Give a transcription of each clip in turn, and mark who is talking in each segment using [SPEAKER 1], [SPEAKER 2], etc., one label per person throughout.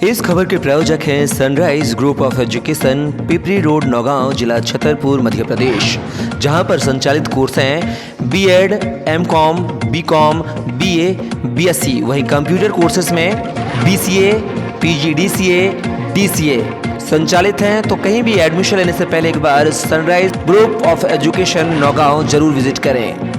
[SPEAKER 1] इस खबर के प्रायोजक हैं sunrise group of education, Pipri road, Naugaon, जिला छतरपुर, मध्य प्रदेश, जहां पर संचालित कोर्स हैं BEd, MCom, BCom, BA, BSc. वहीं कंप्यूटर कोर्सेज में बीसीए, पीजीडीसीए, डीसीए संचालित हैं। तो कहीं भी एडमिशन लेने से पहले एक बार sunrise group of education Naugaon जरूर विजिट करें।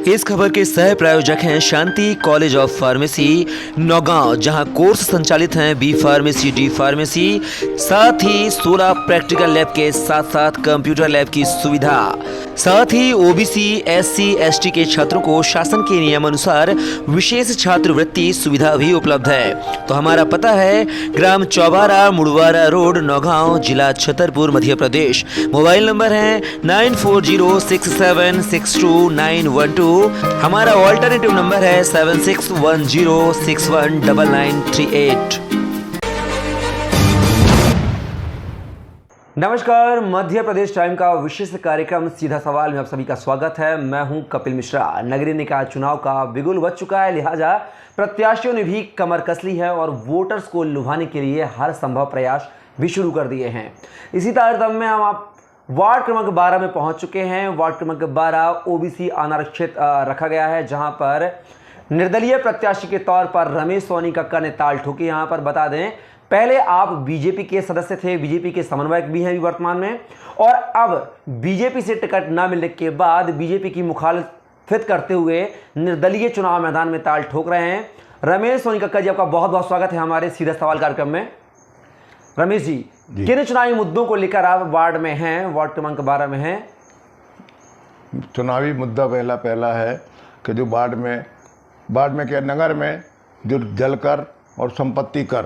[SPEAKER 1] इस खबर के सह प्रायोजक हैं Shanti college of pharmacy Naugaon, जहां कोर्स संचालित हैं बी फार्मेसी, डी फार्मेसी, साथ ही 16 प्रैक्टिकल लैब के साथ साथ कंप्यूटर लैब की सुविधा। साथ ही ओबीसी, एससी, एसटी के छात्रों को शासन के नियमानुसार विशेष छात्रवृत्ति सुविधा भी उपलब्ध है। तो हमारा पता है ग्राम चौबारा, मुड़वारा रोड, नौगांव, जिला छतरपुर, मध्य प्रदेश। मोबाइल नंबर है 9406762912। हमारा ऑल्टरनेटिव नंबर है 7610619938। नमस्कार, मध्य प्रदेश टाइम का विशेष कार्यक्रम सीधा सवाल में आप सभी का स्वागत है। मैं हूं कपिल मिश्रा। नगरीय निकाय चुनाव का बिगुल बज चुका है, लिहाजा प्रत्याशियों ने भी कमर कस ली है और वोटर्स को लुभाने के लिए हर संभव प्रयास भी शुरू कर दिए हैं। इसी तारतम्य में हम वार्ड क्रमांक 12 में पहुंच चुके हैं। वार्ड क्रमांक 12 ओबीसी अनारक्षित रखा गया है, जहां पर निर्दलीय प्रत्याशी के तौर पर रमेश सोनी कक्कर ने ताल ठोकी। यहां पर बता दें, पहले आप बीजेपी के सदस्य थे, बीजेपी के समन्वयक भी हैं वर्तमान में, और अब बीजेपी से टिकट न मिलने के बाद बीजेपी की मुखालिफत करते हुए निर्दलीय चुनाव मैदान में ताल ठोक रहे हैं। रमेश सोनी कक्कर जी, आपका बहुत बहुत स्वागत है हमारे सीधा सवाल कार्यक्रम में। रमेश जी, किन चुनावी मुद्दों को लेकर आप वार्ड में हैं, वार्ड क्रमांक 12 में हैं?
[SPEAKER 2] चुनावी मुद्दा पहला है कि जो वार्ड में क्या नगर में जो जल कर और संपत्ति कर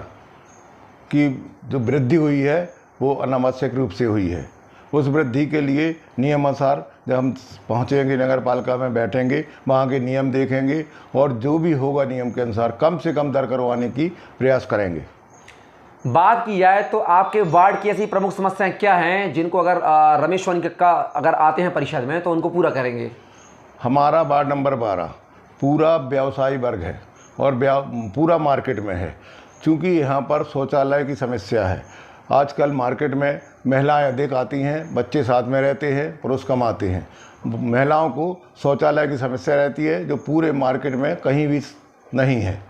[SPEAKER 2] की जो वृद्धि हुई है वो अनावश्यक रूप से हुई है। उस वृद्धि के लिए नियमानुसार जब हम पहुँचेंगे नगर पालिका में, बैठेंगे, वहाँ के नियम देखेंगे और जो भी होगा नियम के अनुसार कम से कम दर करवाने की प्रयास करेंगे।
[SPEAKER 1] बात की जाए तो आपके वार्ड की ऐसी प्रमुख समस्याएं क्या हैं जिनको अगर रमेश सोनी कक्कर अगर आते हैं परिषद में तो उनको पूरा करेंगे?
[SPEAKER 2] हमारा वार्ड नंबर 12 पूरा व्यवसायी वर्ग है और पूरा मार्केट में है। चूँकि यहाँ पर शौचालय की समस्या है। आजकल मार्केट में महिलाएं अधिक आती हैं, बच्चे साथ में रहते हैं, पुरुष कम आते हैं। महिलाओं को शौचालय की समस्या रहती है जो पूरे मार्केट में कहीं भी नहीं है।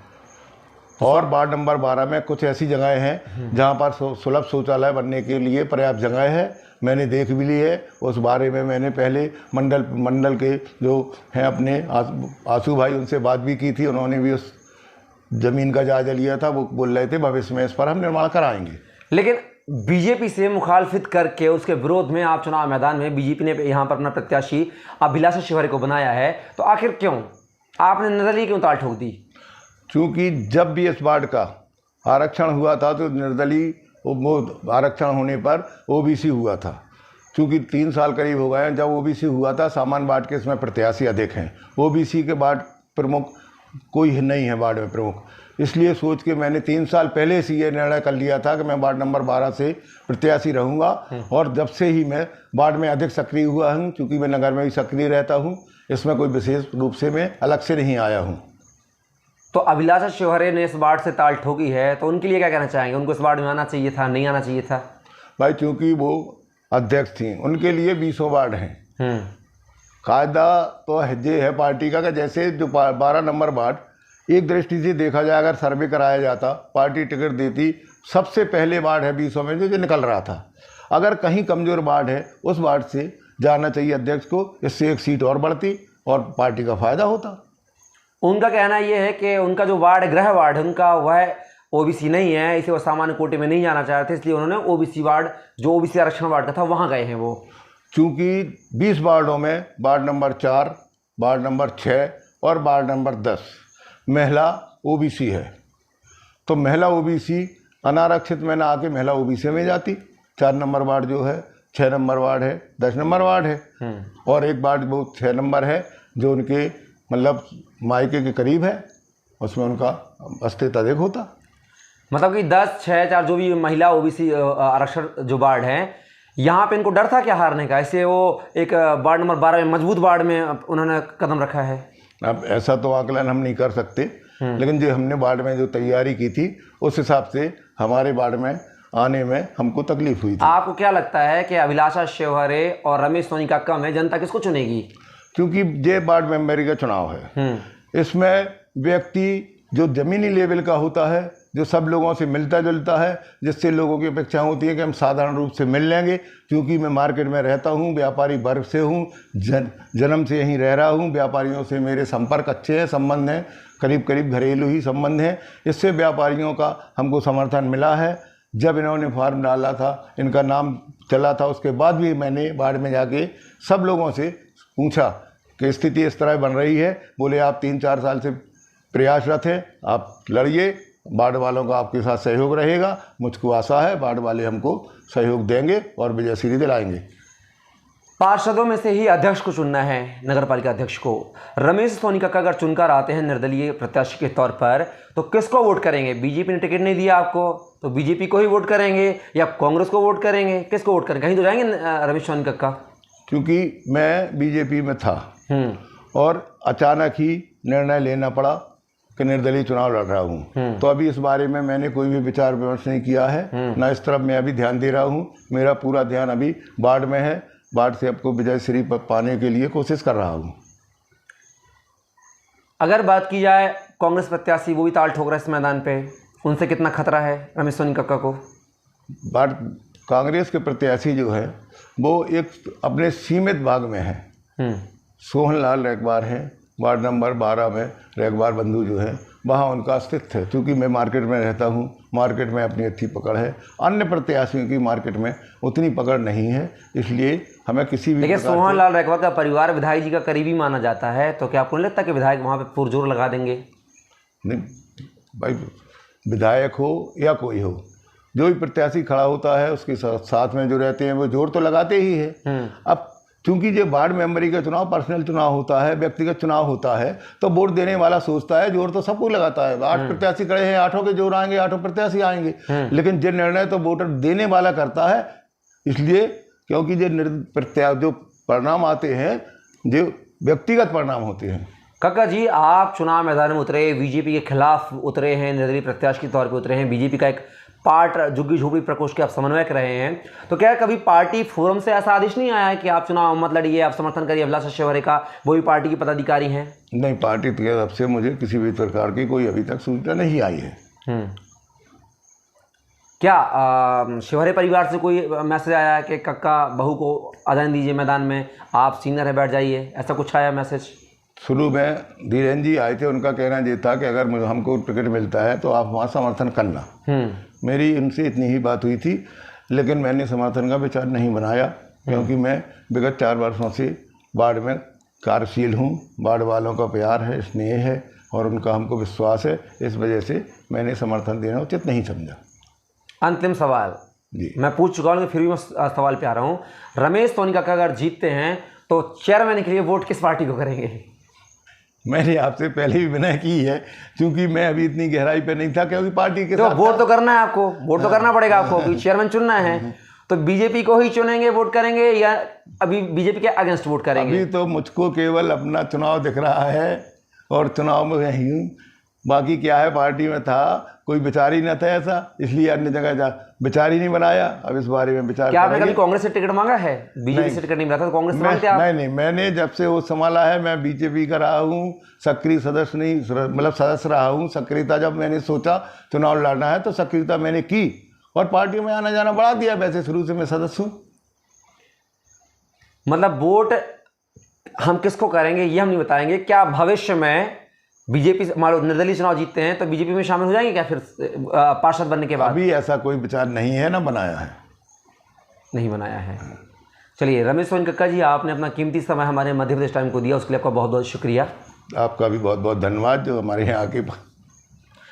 [SPEAKER 2] और वार्ड नंबर 12 में कुछ ऐसी जगहें हैं जहाँ पर सुलभ शौचालय बनने के लिए पर्याप्त जगह है। मैंने देख भी ली है। उस बारे में मैंने पहले मंडल के जो हैं अपने आंसू भाई, उनसे बात भी की थी। उन्होंने भी उस ज़मीन का जायजा लिया था। वो बोल रहे थे भविष्य में इस पर हम निर्माण कराएंगे। लेकिन
[SPEAKER 1] बीजेपी से मुखालफत करके उसके विरोध में आप चुनाव मैदान में बीजेपी ने यहाँ पर अपना प्रत्याशी अभिलाषा शिवहरे को बनाया है, तो आखिर क्यों आपने निर्दलीय क्यों ताल ठोक दी?
[SPEAKER 2] क्योंकि जब भी इस वार्ड का आरक्षण हुआ था तो निर्दलीय आरक्षण होने पर ओबीसी हुआ था। क्योंकि 3 साल करीब हो गए हैं जब ओबीसी हुआ था। सामान्य वार्ड के इसमें प्रत्याशी अधिक हैं, ओबीसी के वार्ड प्रमुख कोई नहीं है वार्ड में प्रमुख। इसलिए सोच के मैंने 3 साल पहले से ये निर्णय कर लिया था कि मैं वार्ड नंबर 12 से प्रत्याशी रहूँगा। और जब से ही मैं वार्ड में अधिक सक्रिय हुआ हूँ, क्योंकि मैं नगर में भी सक्रिय रहता हूँ, इसमें कोई विशेष रूप से मैं अलग से नहीं आया हूँ।
[SPEAKER 1] तो अभिलाषा शिवहरे ने इस वार्ड से ताल ठोकी है, तो उनके लिए क्या कहना चाहेंगे? उनको इस वार्ड में आना चाहिए था, नहीं आना चाहिए था?
[SPEAKER 2] भाई, क्योंकि वो अध्यक्ष थी, उनके लिए 20 वार्ड हैं। कायदा तो ये है पार्टी का कि जैसे जो 12 नंबर वार्ड एक दृष्टि से देखा जाए, अगर सर्वे कराया जाता, पार्टी टिकट देती, सबसे पहले वार्ड है 20 में जो निकल रहा था। अगर कहीं कमज़ोर वार्ड है उस वार्ड से जाना चाहिए अध्यक्ष को, इससे एक सीट और बढ़ती और पार्टी का फायदा होता।
[SPEAKER 1] उनका कहना यह है कि उनका जो वार्ड गृह वार्ड है उनका वह ओबीसी नहीं है, इसे वो सामान्य कोटे में नहीं जाना चाहते, इसलिए उन्होंने ओबीसी वार्ड जो ओबीसी आरक्षण वार्ड का था वहाँ गए हैं वो।
[SPEAKER 2] चूँकि 20 वार्डों में वार्ड नंबर 4, वार्ड नंबर 6 और वार्ड नंबर 10 महिला ओबीसी है, तो महिला ओबीसी अनारक्षित में ना आके महिला ओबीसी में जाती। 4 नंबर वार्ड जो है, 6 नंबर वार्ड है, 10 नंबर वार्ड है, और एक वार्ड वो 6 नंबर है जो उनके मतलब मायके के करीब है, उसमें उनका अस्तित्व अधिक होता।
[SPEAKER 1] मतलब कि 10, 6, 4 जो भी महिला ओबीसी आरक्षण जो वार्ड हैं, यहाँ पे इनको डर था क्या हारने का? इससे वो एक वार्ड नंबर 12 में मजबूत वार्ड में उन्होंने कदम रखा है।
[SPEAKER 2] अब ऐसा तो आकलन हम नहीं कर सकते, लेकिन जो हमने वार्ड में जो तैयारी की थी उस हिसाब से हमारे वार्ड में आने में हमको तकलीफ हुई थी।
[SPEAKER 3] आपको क्या लगता है कि अभिलाषा शिवहरे और रमेश सोनी काका में जनता किसको चुनेगी?
[SPEAKER 2] क्योंकि ये वार्ड मेंबर का चुनाव है, इसमें व्यक्ति जो जमीनी लेवल का होता है, जो सब लोगों से मिलता जुलता है, जिससे लोगों की अपेक्षा होती है कि हम साधारण रूप से मिल लेंगे। क्योंकि मैं मार्केट में रहता हूँ, व्यापारी वर्ग से हूँ, जन्म से यहीं रह रहा हूँ, व्यापारियों से मेरे संपर्क अच्छे हैं, संबंध हैं, करीब करीब घरेलू ही संबंध हैं। इससे व्यापारियों का हमको समर्थन मिला है। जब इन्होंने फॉर्म डाला था, इनका नाम चला था, उसके बाद भी मैंने वार्ड में जाके सब लोगों से पूछा कि स्थिति इस तरह बन रही है। बोले आप 3-4 साल से प्रयासरत हैं, आप लड़िए, वार्ड वालों का आपके साथ सहयोग रहेगा। मुझको आशा है वार्ड वाले हमको सहयोग देंगे और विजयश्री दिलाएंगे।
[SPEAKER 3] पार्षदों में से ही अध्यक्ष को चुनना है, नगर पालिका अध्यक्ष को। रमेश सोनी काका अगर चुनकर आते हैं निर्दलीय प्रत्याशी के तौर पर, तो किसको वोट करेंगे? बीजेपी ने टिकट नहीं दिया आपको, तो बीजेपी को ही वोट करेंगे या कांग्रेस को वोट करेंगे? किसको वोट करेंगे? कहीं तो जाएंगे रमेश सोनी काका।
[SPEAKER 2] क्योंकि मैं बीजेपी में था और अचानक ही निर्णय लेना पड़ा कि निर्दलीय चुनाव लड़ रहा हूँ, तो अभी इस बारे में मैंने कोई भी विचार विमर्श नहीं किया है, ना इस तरफ मैं अभी ध्यान दे रहा हूँ। मेरा पूरा ध्यान अभी वार्ड में है, वार्ड से आपको विजयश्री पाने के लिए कोशिश कर रहा हूँ।
[SPEAKER 3] अगर बात की जाए कांग्रेस प्रत्याशी, वो भी ताल ठोक रहा है इस मैदान पे, उनसे कितना खतरा है रमेश सोनी काका को?
[SPEAKER 2] वार्ड कांग्रेस के प्रत्याशी जो है वो एक अपने सीमित भाग में है। सोहनलाल रेगवार है, वार्ड नंबर 12 में रेगवार बंधु जो है, वहाँ उनका अस्तित्व है। क्योंकि मैं मार्केट में रहता हूँ, मार्केट में अपनी अच्छी पकड़ है, अन्य प्रत्याशियों की मार्केट में उतनी पकड़ नहीं है, इसलिए हमें किसी भी।
[SPEAKER 3] देखिए, सोहनलाल रेगवार का परिवार विधायक जी का करीबी माना जाता है, तो क्या आपको नहीं लगता कि विधायक वहाँ पे पुरजोर लगा देंगे? नहीं
[SPEAKER 2] भाई, विधायक हो या कोई हो, जो भी प्रत्याशी खड़ा होता है उसके साथ में जो रहते हैं वो जोर तो लगाते ही है। अब क्योंकि ये वार्ड मेंबरी का चुनाव पर्सनल चुनाव होता है, व्यक्तिगत चुनाव होता है, तो वोट देने वाला सोचता है जोर तो सबको लगाता है। 8 प्रत्याशी खड़े हैं, 8 के जोर आएंगे, 8 प्रत्याशी आएंगे, लेकिन जो निर्णय तो वोटर देने वाला करता है। इसलिए क्योंकि जो परिणाम आते हैं, जो व्यक्तिगत परिणाम होते हैं।
[SPEAKER 3] काका जी, आप चुनाव मैदान में उतरे, बीजेपी के खिलाफ उतरे हैं, निर्दलीय प्रत्याशी के तौर पे उतरे हैं, बीजेपी का एक पार्ट झुग्गी झोपड़ी प्रकोष्ठ के आप समन्वयक रहे हैं, तो क्या कभी पार्टी फोरम से ऐसा आदेश नहीं आया है कि आप चुनाव मत लड़िए, आप समर्थन करिए अभिलाषा शिवहरे का, वो भी पार्टी के पदाधिकारी हैं?
[SPEAKER 2] नहीं, पार्टी की तरफ से मुझे किसी भी प्रकार की कोई अभी तक सूचना नहीं आई है।
[SPEAKER 3] क्या शिवहरे परिवार से कोई मैसेज आया है कि कक्का बहू को आ जाने दीजिए मैदान में, आप सीनियर है, बैठ जाइए, ऐसा कुछ आया मैसेज?
[SPEAKER 2] शुरू में धीरेन्द्र जी आए थे, उनका कहना ये था कि अगर मुझे हमको टिकट मिलता है तो आप वहाँ समर्थन करना। मेरी उनसे इतनी ही बात हुई थी, लेकिन मैंने समर्थन का विचार नहीं बनाया, क्योंकि मैं विगत 4 वर्षों से वार्ड में कार्यशील हूँ। वार्ड वालों का प्यार है, स्नेह है और उनका हमको विश्वास है, इस वजह से मैंने समर्थन देना उचित नहीं समझा।
[SPEAKER 3] अंतिम सवाल
[SPEAKER 2] जी,
[SPEAKER 3] मैं पूछ चुका हूँ, फिर भी मैं सवाल पे आ रहा हूँ। रमेश सोनी काका अगर जीतते हैं तो चेयरमैन के लिए वोट किस पार्टी को करेंगे?
[SPEAKER 2] मैंने आपसे पहले भी विनय की है, क्योंकि मैं अभी इतनी गहराई पे नहीं था, क्योंकि पार्टी के साथ
[SPEAKER 3] वोट तो करना है आपको, वोट तो करना पड़ेगा आपको, अभी चेयरमैन चुनना है, तो बीजेपी को ही चुनेंगे, वोट करेंगे, या अभी बीजेपी के अगेंस्ट वोट करेंगे?
[SPEAKER 2] अभी तो मुझको केवल अपना चुनाव दिख रहा है और चुनाव में ही हूँ। बाकी क्या है, पार्टी में था, कोई विचार ही न था ऐसा, इसलिए अन्य जगह जा विचार ही नहीं बनाया। अब इस बारे में विचार
[SPEAKER 3] क्या आपने कभी कांग्रेस से टिकट मांगा है? बीजेपी से टिकट नहीं मिला था, कांग्रेस से मांगते आप?
[SPEAKER 2] नहीं, मैंने जब से वो संभाला है मैं बीजेपी का रहा हूँ, सक्रिय सदस्य नहीं, मतलब सदस्य रहा हूँ। सक्रियता जब मैंने सोचा चुनाव लड़ना है तो सक्रियता मैंने की और पार्टी में आना जाना बढ़ा दिया। वैसे शुरू से मैं सदस्य हूँ।
[SPEAKER 3] मतलब वोट हम किसको करेंगे ये हम नहीं बताएंगे। क्या भविष्य में बीजेपी मान लो निर्दलीय चुनाव जीतते हैं तो बीजेपी में शामिल हो जाएंगे क्या फिर पार्षद बनने के बाद?
[SPEAKER 2] अभी ऐसा कोई विचार नहीं है, ना बनाया है।
[SPEAKER 3] नहीं बनाया है। चलिए रमेश सोनी काका जी, आपने अपना कीमती समय हमारे मध्य प्रदेश टाइम को दिया, उसके लिए आपका बहुत बहुत शुक्रिया।
[SPEAKER 2] आपका भी बहुत बहुत धन्यवाद जो हमारे यहाँ आके।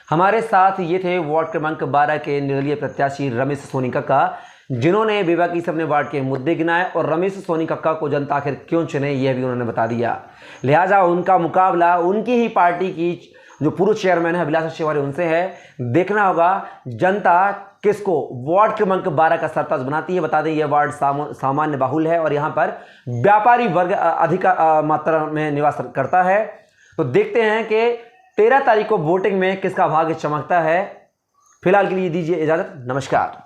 [SPEAKER 3] हमारे साथ ये थे वार्ड क्रमांक 12 के निर्दलीय प्रत्याशी रमेश सोनी काका, जिन्होंने बेबाकी से अपने वार्ड के मुद्दे गिनाए और रमेश सोनी काका को जनता आखिर क्यों चुने यह भी उन्होंने बता दिया। लिहाजा उनका मुकाबला उनकी ही पार्टी की जो पूर्व चेयरमैन है अभिलाषा शिवहरे उनसे है। देखना होगा जनता किसको वार्ड क्रमांक 12 का सरताज बनाती है। बता दें यह वार्ड सामान्य बाहुल है और यहाँ पर व्यापारी वर्ग अधिक मात्रा में निवास करता है। तो देखते हैं कि 13 तारीख को वोटिंग में किसका भाग्य चमकता है। फिलहाल के लिए दीजिए इजाजत, नमस्कार।